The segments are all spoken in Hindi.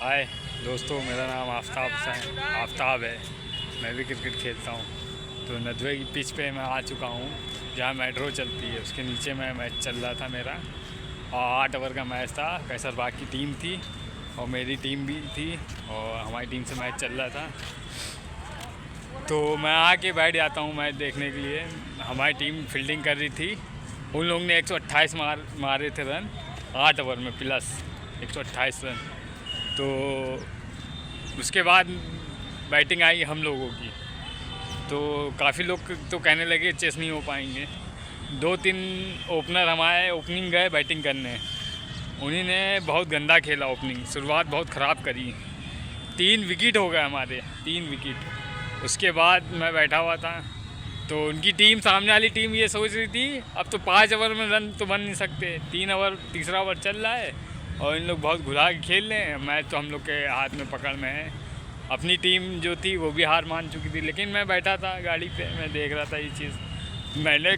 हाय दोस्तों, मेरा नाम आफ्ताब है। मैं भी क्रिकेट खेलता हूँ। तो नदवे की पिच पे मैं आ चुका हूँ जहाँ मेट्रो चलती है, उसके नीचे मैं मैच चल रहा था मेरा। और 8 ओवर का मैच था। कैसरबाग की टीम थी और मेरी टीम भी थी और हमारी टीम से मैच चल रहा था। तो मैं आके बैठ जाता हूँ मैच देखने के लिए। हमारी टीम फील्डिंग कर रही थी। उन लोगों ने 128 मारे थे रन 8 ओवर में, प्लस 128 रन। तो उसके बाद बैटिंग आई हम लोगों की। तो काफ़ी लोग तो कहने लगे चेस नहीं हो पाएंगे। 2-3 ओपनर हमारे ओपनिंग गए बैटिंग करने, उन्हीं ने बहुत गंदा खेला। ओपनिंग शुरुआत बहुत ख़राब करी। 3 विकेट हो गए हमारे, 3 विकेट। उसके बाद मैं बैठा हुआ था तो उनकी टीम, सामने वाली टीम ये सोच रही थी अब तो 5 ओवर में रन तो बन नहीं सकते। 3 ओवर, तीसरा ओवर चल रहा है और इन लोग बहुत घुला के खेल रहे हैं। मैच तो हम लोग के हाथ में पकड़ में है। अपनी टीम जो थी वो भी हार मान चुकी थी, लेकिन मैं बैठा था गाड़ी पे, मैं देख रहा था ये चीज़। मैंने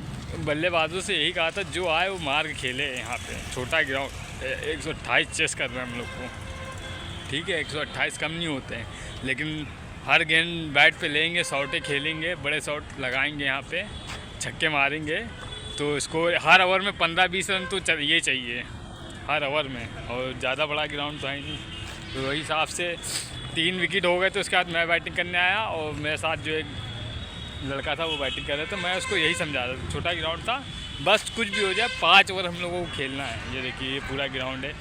बल्लेबाजों से यही कहा था जो आए वो मार के खेले। यहाँ पे छोटा ग्राउंड, 128 चेस कर रहे हैं हम लोग को, ठीक है। 128 कम नहीं होते हैं, लेकिन हर गेंद बैट पे लेंगे, शॉटें खेलेंगे, बड़े शॉट लगाएंगे, यहाँ पे छक्के मारेंगे। तो इसको हर ओवर में 15-20 रन तो चाहिए हर ओवर में, और ज़्यादा बड़ा ग्राउंड तो है नहीं। तो वही हिसाब से 3 विकेट हो गए। तो उसके बाद मैं बैटिंग करने आया और मेरे साथ जो एक लड़का था वो बैटिंग कर रहा था। मैं उसको यही समझा रहा था, छोटा ग्राउंड था, बस कुछ भी हो जाए 5 ओवर हम लोगों को खेलना है। ये देखिए ये पूरा ग्राउंड है।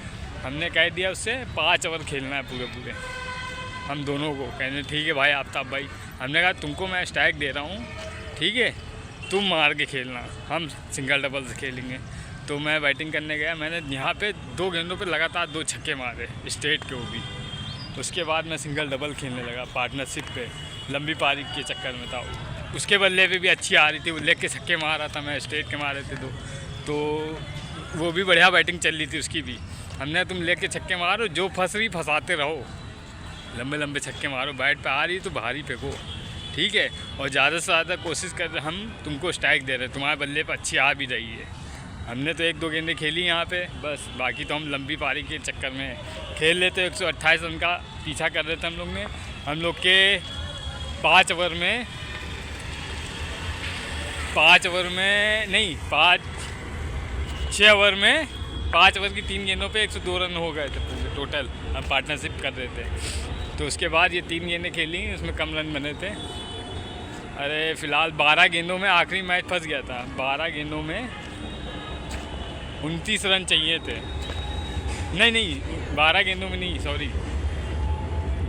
हमने कह दिया उससे 5 ओवर खेलना है पूरे हम दोनों को। कहने ठीक है भाई आफ्ताब भाई। हमने कहा तुमको मैं स्ट्राइक दे रहा हूँ, ठीक है, तुम मार के खेलना, हम सिंगल डबल से खेलेंगे। तो मैं बैटिंग करने गया। मैंने यहाँ पे 2 गेंदों पे लगातार 2 छक्के मारे, स्ट्रेट के वो भी। उसके बाद मैं सिंगल डबल खेलने लगा पार्टनरशिप पे, लंबी पारी के चक्कर में था। उसके बल्ले पे भी अच्छी आ रही थी, वो लेग के छक्के मार रहा था, मैं स्ट्रेट के मारे थे 2। तो वो भी बढ़िया बैटिंग चल रही थी उसकी भी। हमने तुम लेग के छक्के मारो, जो फंस रही फंसाते रहो, लंबे लंबे छक्के मारो, बैट पे आ रही तो भारी फेंको, ठीक है। और ज़्यादा से ज़्यादा कोशिश कर रहे, हम तुमको स्ट्राइक दे रहे हैं, तुम्हारे बल्ले पे अच्छी आ भी रही है। हमने तो 1-2 गेंदें खेली यहाँ पे बस, बाकी तो हम लंबी पारी के चक्कर में खेल लेते। 128 रन का पीछा कर रहे थे हम लोग ने। हम लोग के 5 ओवर में नहीं 6 ओवर में 5 ओवर की 3 गेंदों पे 102 रन हो गए थे पूरे टोटल। हम पार्टनरशिप कर रहे थे। तो उसके बाद ये 3 गेंदें खेली, उसमें कम रन बने थे। अरे फ़िलहाल 12 गेंदों में आखिरी मैच फंस गया था। 12 गेंदों में 29 रन चाहिए थे। नहीं 12 गेंदों में नहीं, सॉरी,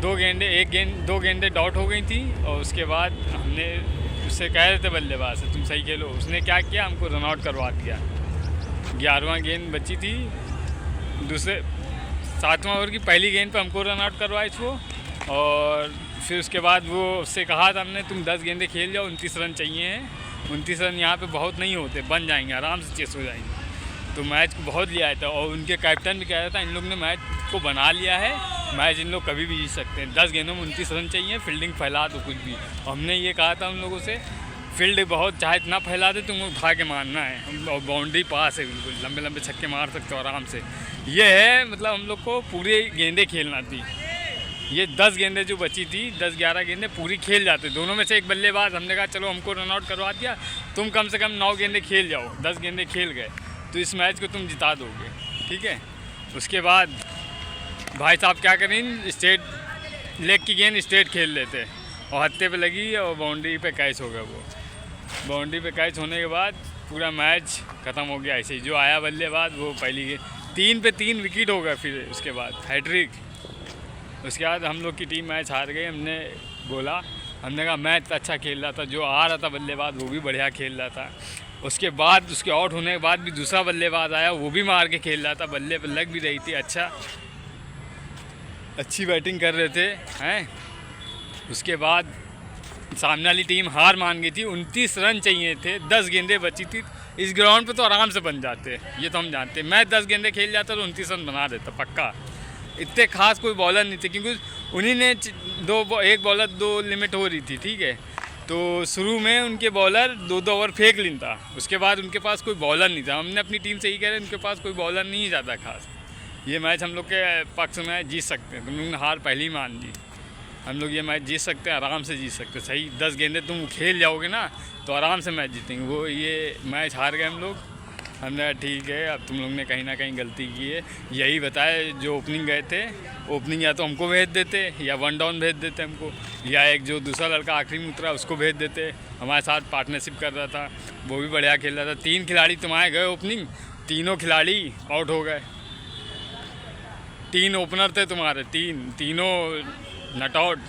2 गेंदें डॉट हो गई थी। और उसके बाद हमने उससे कह रहे थे बल्लेबाज से तुम सही खेलो। उसने क्या किया, हमको रन आउट करवा दिया। 11वां गेंद बची थी, 7वां ओवर की पहली गेंद पे हमको रन आउट करवाई थी वो। और फिर उसके बाद वो उससे कहा था हमने तुम 10 गेंदें खेल जाओ, 29 रन चाहिए हैं। 29 रन यहाँ पे बहुत नहीं होते, बन जाएंगे, आराम से चेस हो जाएंगे। तो मैच को बहुत लिया था और उनके कैप्टन भी कह रहा था इन लोग ने मैच को बना लिया है, मैच इन लोग कभी भी जीत सकते हैं। 10 गेंदों में 29 रन चाहिए, फील्डिंग फैला दो कुछ भी। और हमने ये कहा था उन लोगों से, फील्ड बहुत चाहे इतना फैला दे, तुमको उठा के मारना है, और बाउंड्री पास है, बिल्कुल लंबे लंबे छक्के मार सकते हो आराम से। ये है मतलब हम लोग को पूरी गेंदें खेलना थी। ये 10 गेंदें जो बची थी, 10-11 गेंदें पूरी खेल जाते। दोनों में से एक बल्लेबाज, हमने कहा चलो हमको रन आउट करवा दिया, तुम कम से कम 9 गेंदें खेल जाओ। 10 गेंदें खेल गए तो इस मैच को तुम जिता दोगे, ठीक है। उसके बाद भाई साहब क्या करें, स्ट्रेट लेग की गेंद स्ट्रेट खेल लेते और हत्थे पे लगी और बाउंड्री पे कैच हो गया। वो बाउंड्री पे कैच होने के बाद पूरा मैच ख़त्म हो गया। ऐसे ही जो आया बल्लेबाज वो पहली गेंद 3 पे 3 विकेट हो गया। फिर उसके बाद हैट्रिक। उसके बाद हम लोग की टीम मैच हार गई। हमने बोला, हमने कहा मैच अच्छा खेल रहा था, जो आ रहा था बल्लेबाज वो भी बढ़िया खेल रहा था। उसके बाद उसके आउट होने के बाद भी दूसरा बल्लेबाज आया, वो भी मार के खेल रहा था, बल्ले पर लग भी रही थी, अच्छी बैटिंग कर रहे थे हैं। उसके बाद सामने वाली टीम हार मान गई थी। 29 रन चाहिए थे, 10 गेंदें बची थी। इस ग्राउंड पे तो आराम से बन जाते, ये तो हम जानते। मैं 10 गेंदें खेल जाता तो 29 रन बना देता पक्का। इतने खास कोई बॉलर नहीं थे, क्योंकि उन्हीं ने एक बॉलर 2 लिमिट हो रही थी, ठीक है। तो शुरू में उनके बॉलर 2-2 ओवर फेंक लेता, उसके बाद उनके पास कोई बॉलर नहीं था। हमने अपनी टीम से ही कह रहे उनके पास कोई बॉलर नहीं ज़्यादा खास। ये मैच हम लोग के पक्ष में जीत सकते हैं। तुम लोग ने हार पहली ही मान ली। हम लोग ये मैच जीत सकते हैं, आराम से जीत सकते हैं। सही 10 गेंदे तुम खेल जाओगे ना तो आराम से मैच जीतेंगे। वो ये मैच हार गए हम लोग। हमने कहा ठीक है, अब तुम लोग ने कहीं ना कहीं गलती की है। यही बताए जो ओपनिंग गए थे, ओपनिंग या तो हमको भेज देते या 1 डाउन भेज देते हमको, या एक जो दूसरा लड़का आखिरी में उतरा उसको भेज देते। हमारे साथ पार्टनरशिप कर रहा था, वो भी बढ़िया खेल रहा था। 3 खिलाड़ी तुम्हारे गए ओपनिंग, तीनों खिलाड़ी आउट हो गए। 3 ओपनर थे तुम्हारे, तीनों नट आउट।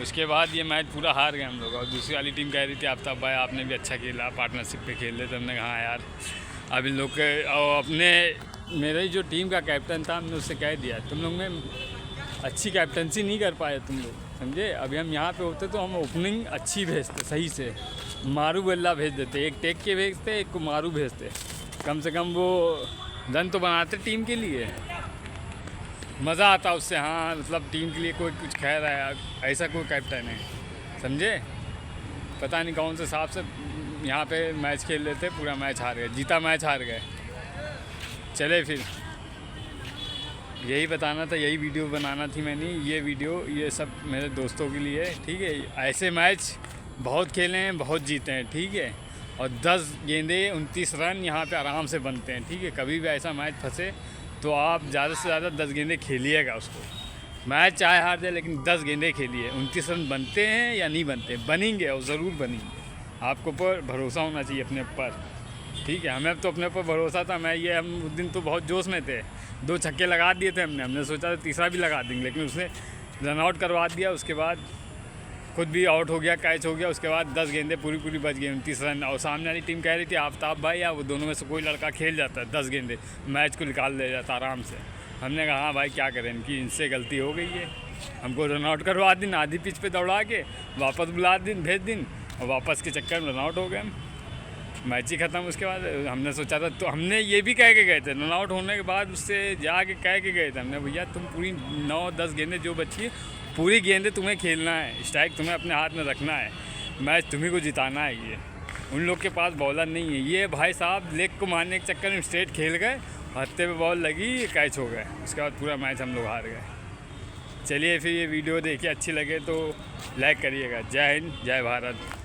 उसके बाद ये मैच पूरा हार गए हम लोग। और दूसरी वाली टीम कह रही थी आफ्ताब भाई आपने भी अच्छा खेला, पार्टनरशिप पे खेल रहे थे। हमने कहा यार अब इन लोग के, और अपने मेरे जो टीम का कैप्टन था हमने उससे कह दिया तुम लोग में अच्छी कैप्टनसी नहीं कर पाए तुम लोग, समझे। अभी हम यहाँ पे होते तो हम ओपनिंग अच्छी भेजते, सही से मारू बल्ला भेज देते, एक टेक के भेजते, एक को मारू भेजते। कम से कम वो रन तो बनाते टीम के लिए, मज़ा आता उससे। हाँ मतलब टीम के लिए कोई कुछ कह रहा है, ऐसा कोई कैप्टन है, समझे। पता नहीं कौन से हिसाब से यहाँ पे मैच खेल रहे थे, पूरा मैच हार गए, जीता मैच हार गए। चले फिर यही बताना था, यही वीडियो बनाना थी मैंने। ये वीडियो ये सब मेरे दोस्तों के लिए, ठीक है। ऐसे मैच बहुत खेले हैं, बहुत जीते हैं, ठीक है। और 10 गेंदे 29 रन यहाँ पे आराम से बनते हैं, ठीक है। कभी भी ऐसा मैच फंसे तो आप ज़्यादा से ज़्यादा 10 गेंदे खेलिएगा उसको। मैच चाहे हार जाए लेकिन 10 गेंदे खेलिए। 29 रन बनते हैं या नहीं बनते, बनेंगे और ज़रूर बनेंगे। आपको पर भरोसा होना चाहिए अपने ऊपर, ठीक है। हमें तो अपने ऊपर भरोसा था। हम उस दिन तो बहुत जोश में थे, 2 छक्के लगा दिए थे हमने सोचा था तीसरा भी लगा देंगे, लेकिन उसने रन आउट करवा दिया। उसके बाद खुद भी आउट हो गया, कैच हो गया। उसके बाद 10 गेंदे पूरी बच गई, 29 रन। और सामने वाली टीम कह रही थी आफ्ताब भाई या वो दोनों में से कोई लड़का खेल जाता है 10 गेंदे, मैच को निकाल ले जाता आराम से। हमने कहा हाँ भाई क्या करें, इनसे गलती हो गई है। हमको रन आउट करवा दिन, आधी पिच पे दौड़ा के वापस बुला दिन, भेज दिन, और वापस के चक्कर में रन आउट हो गए हम, मैच ही ख़त्म। उसके बाद हमने सोचा था, तो हमने ये भी कह के गए थे रन आउट होने के बाद, उससे जाके कह के गए थे हमने, भैया तुम पूरी 9-10 गेंदें जो बची है पूरी गेंदें तुम्हें खेलना है, स्ट्राइक तुम्हें अपने हाथ में रखना है, मैच तुम्ही को जिताना है। ये उन लोग के पास बॉलर नहीं है। ये भाई साहब लेग को मारने के चक्कर में स्ट्रेट खेल गए, हत्थे पे बॉल लगी, कैच हो गए। उसके बाद पूरा मैच हम लोग हार गए। चलिए फिर ये वीडियो देखिए, अच्छी लगे तो लाइक करिएगा। जय हिंद, जय भारत।